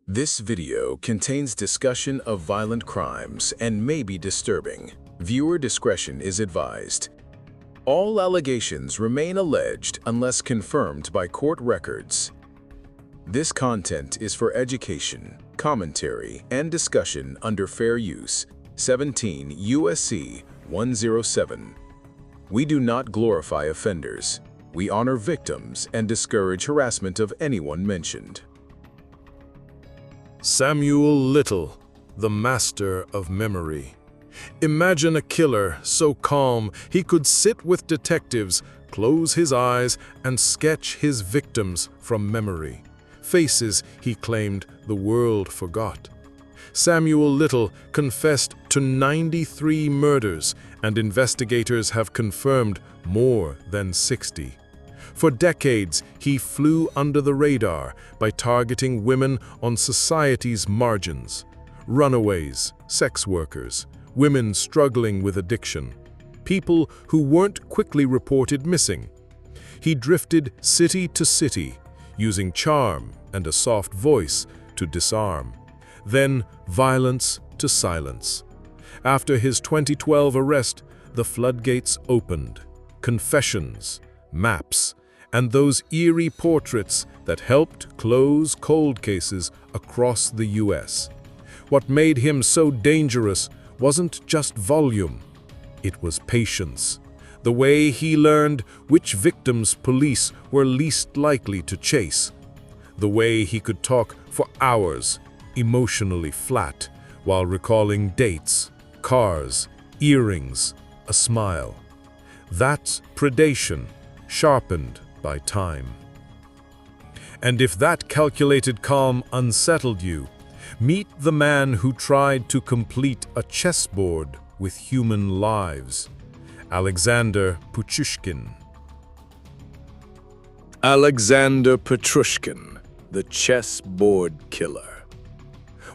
This video contains discussion of violent crimes and may be disturbing. Viewer discretion is advised. All allegations remain alleged unless confirmed by court records. This content is for education, commentary, and discussion under Fair Use, 17 U.S.C. 107. We do not glorify offenders. We honor victims and discourage harassment of anyone mentioned. Samuel Little, the master of memory. Imagine a killer so calm he could sit with detectives, close his eyes, and sketch his victims from memory. Faces, he claimed, the world forgot. Samuel Little confessed to 93 murders, and investigators have confirmed more than 60. For decades, he flew under the radar by targeting women on society's margins. Runaways, sex workers, women struggling with addiction, people who weren't quickly reported missing. He drifted city to city, using charm and a soft voice to disarm. Then violence to silence. After his 2012 arrest, the floodgates opened. Confessions, maps, and those eerie portraits that helped close cold cases across the U.S. What made him so dangerous wasn't just volume, it was patience. The way he learned which victims police were least likely to chase. The way he could talk for hours, emotionally flat, while recalling dates, cars, earrings, a smile. That's predation, sharpened by time. And if that calculated calm unsettled you, meet the man who tried to complete a chessboard with human lives. Alexander Petrushkin. Alexander Petrushkin, the chessboard killer.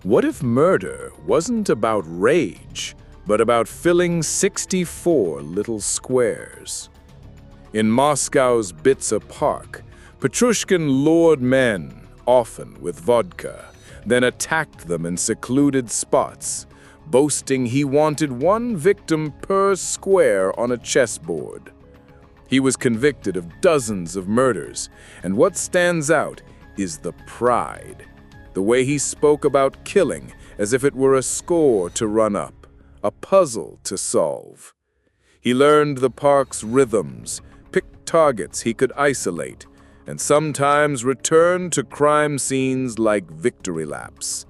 What if murder wasn't about rage, but about filling 64 little squares? In Moscow's Bitsa Park, Petrushkin lured men, often with vodka, then attacked them in secluded spots, boasting he wanted one victim per square on a chessboard. He was convicted of dozens of murders, and what stands out is the pride. The way he spoke about killing as if it were a score to run up, a puzzle to solve. He learned the park's rhythms, picked targets he could isolate, and sometimes returned to crime scenes like victory laps.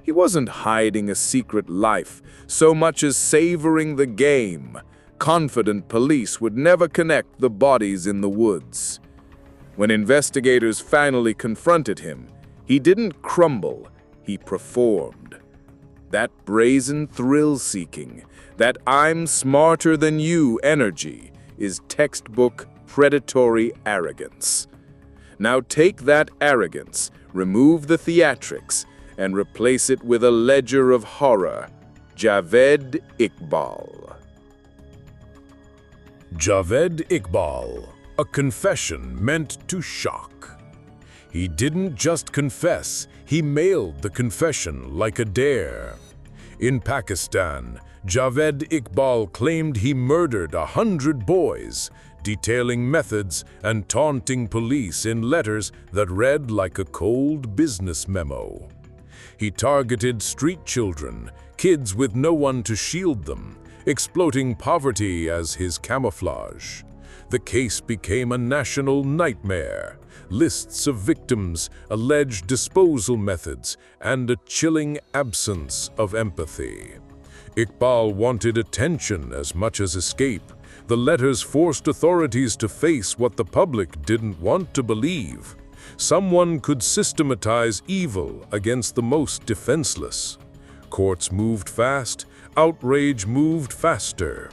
He wasn't hiding a secret life so much as savoring the game. Confident police would never connect the bodies in the woods. When investigators finally confronted him, he didn't crumble, he performed. That brazen thrill-seeking, that I'm smarter than you energy, is textbook predatory arrogance. Now take that arrogance, remove the theatrics, and replace it with a ledger of horror. Javed Iqbal. Javed Iqbal, a confession meant to shock. He didn't just confess, he mailed the confession like a dare. In Pakistan, Javed Iqbal claimed he murdered 100 boys, detailing methods and taunting police in letters that read like a cold business memo. He targeted street children, kids with no one to shield them, exploiting poverty as his camouflage. The case became a national nightmare. Lists of victims, alleged disposal methods, and a chilling absence of empathy. Iqbal wanted attention as much as escape. The letters forced authorities to face what the public didn't want to believe. Someone could systematize evil against the most defenseless. Courts moved fast, outrage moved faster.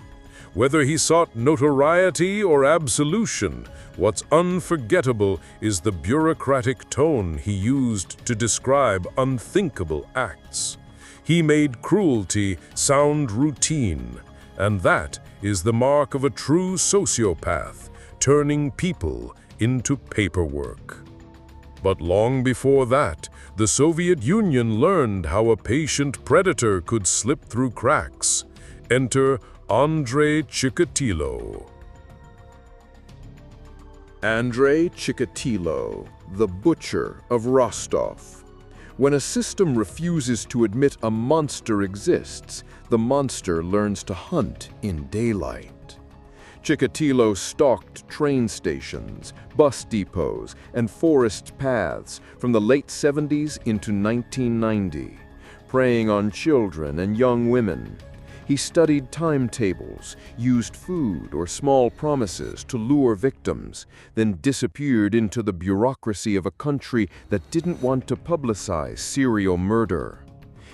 Whether he sought notoriety or absolution, what's unforgettable is the bureaucratic tone he used to describe unthinkable acts. He made cruelty sound routine, and that is the mark of a true sociopath, turning people into paperwork. But long before that, the Soviet Union learned how a patient predator could slip through cracks. Enter Andrei Chikatilo. Andrei Chikatilo, the butcher of Rostov. When a system refuses to admit a monster exists, the monster learns to hunt in daylight. Chikatilo stalked train stations, bus depots, and forest paths from the late 70s into 1990, preying on children and young women. He studied timetables, used food or small promises to lure victims, then disappeared into the bureaucracy of a country that didn't want to publicize serial murder.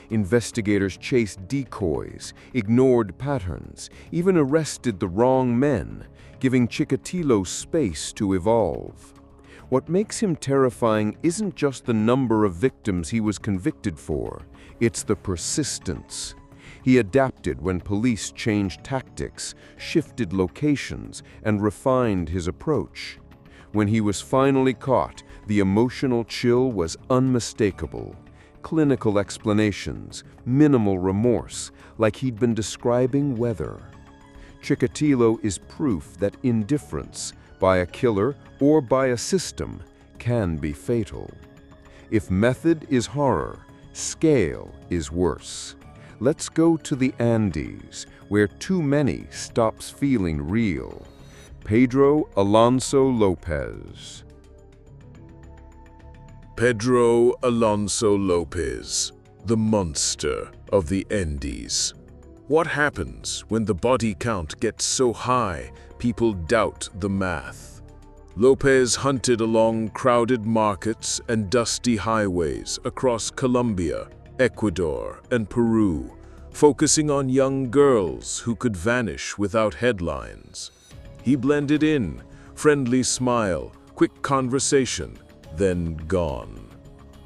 Investigators chased decoys, ignored patterns, even arrested the wrong men, giving Chikatilo space to evolve. What makes him terrifying isn't just the number of victims he was convicted for, it's the persistence. He adapted when police changed tactics, shifted locations, and refined his approach. When he was finally caught, the emotional chill was unmistakable. Clinical explanations, minimal remorse, like he'd been describing weather. Chikatilo is proof that indifference, by a killer or by a system, can be fatal. If method is horror, scale is worse. Let's go to the Andes, where too many stops feeling real. Pedro Alonso Lopez. Pedro Alonso Lopez, the monster of the Andes. What happens when the body count gets so high, people doubt the math? Lopez hunted along crowded markets and dusty highways across Colombia, Ecuador, and Peru, focusing on young girls who could vanish without headlines. He blended in, friendly smile, quick conversation, then gone.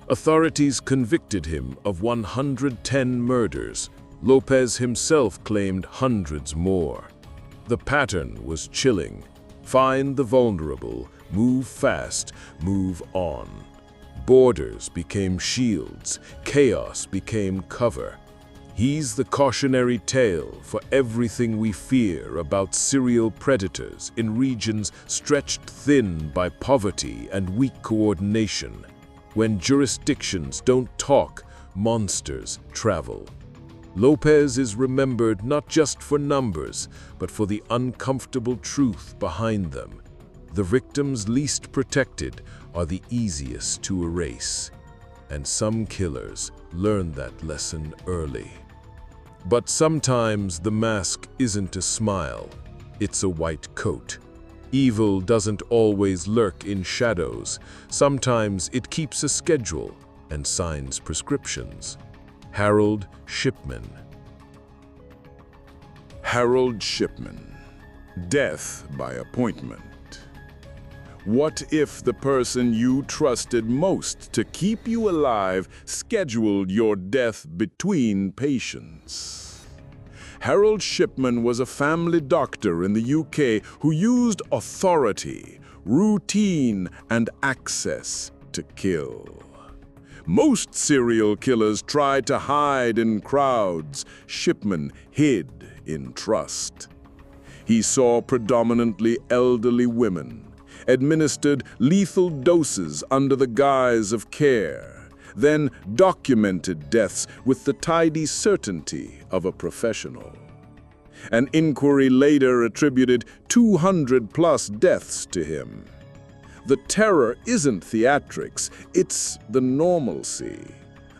Authorities convicted him of 110 murders. Lopez himself claimed hundreds more. The pattern was chilling. Find the vulnerable, move fast, move on. Borders became shields, chaos became cover. He's the cautionary tale for everything we fear about serial predators in regions stretched thin by poverty and weak coordination. When jurisdictions don't talk, monsters travel. Lopez is remembered not just for numbers, but for the uncomfortable truth behind them. The victims least protected are the easiest to erase. And some killers learn that lesson early. But sometimes the mask isn't a smile, it's a white coat. Evil doesn't always lurk in shadows. Sometimes it keeps a schedule and signs prescriptions. Harold Shipman. Harold Shipman. Death by appointment. What if the person you trusted most to keep you alive scheduled your death between patients? Harold Shipman was a family doctor in the UK who used authority, routine, and access to kill. Most serial killers tried to hide in crowds. Shipman hid in trust. He saw predominantly elderly women, administered lethal doses under the guise of care, then documented deaths with the tidy certainty of a professional. An inquiry later attributed 200-plus deaths to him. The terror isn't theatrics, it's the normalcy.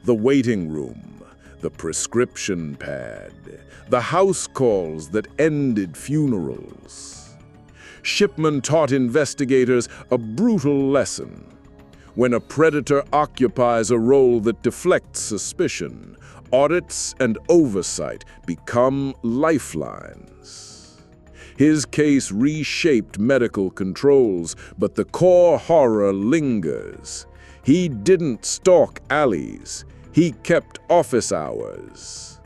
The waiting room, the prescription pad, the house calls that ended funerals. Shipman taught investigators a brutal lesson. When a predator occupies a role that deflects suspicion, audits and oversight become lifelines. His case reshaped medical controls, but the core horror lingers. He didn't stalk alleys, he kept office hours.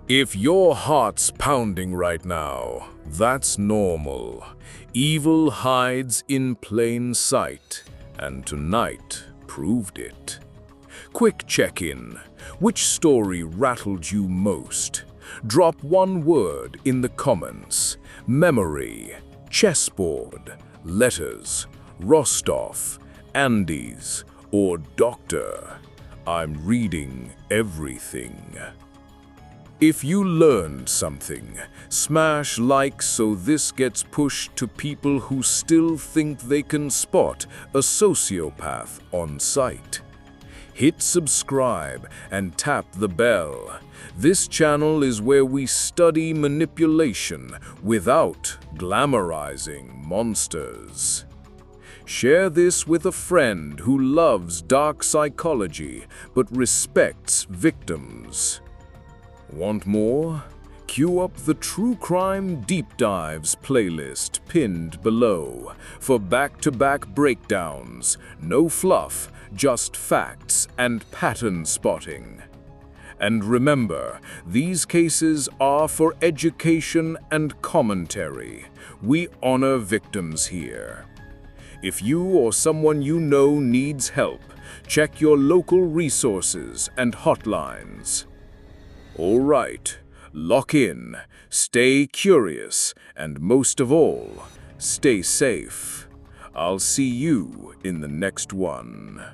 If your heart's pounding right now, that's normal. Evil hides in plain sight, And tonight proved it. Quick check-in. Which story rattled you most? Drop one word in the comments. Memory, chessboard, letters, Rostov, Andes, or Doctor. I'm reading everything. If you learned something, smash like so this gets pushed to people who still think they can spot a sociopath on sight. Hit subscribe and tap the bell. This channel is where we study manipulation without glamorizing monsters. Share this with a friend who loves dark psychology but respects victims. Want more? Cue up the True Crime Deep Dives playlist pinned below for back-to-back breakdowns, no fluff, just facts and pattern spotting. And remember, these cases are for education and commentary. We honor victims here. If you or someone you know needs help, check your local resources and hotlines. All right, lock in, stay curious, and most of all, stay safe. I'll see you in the next one.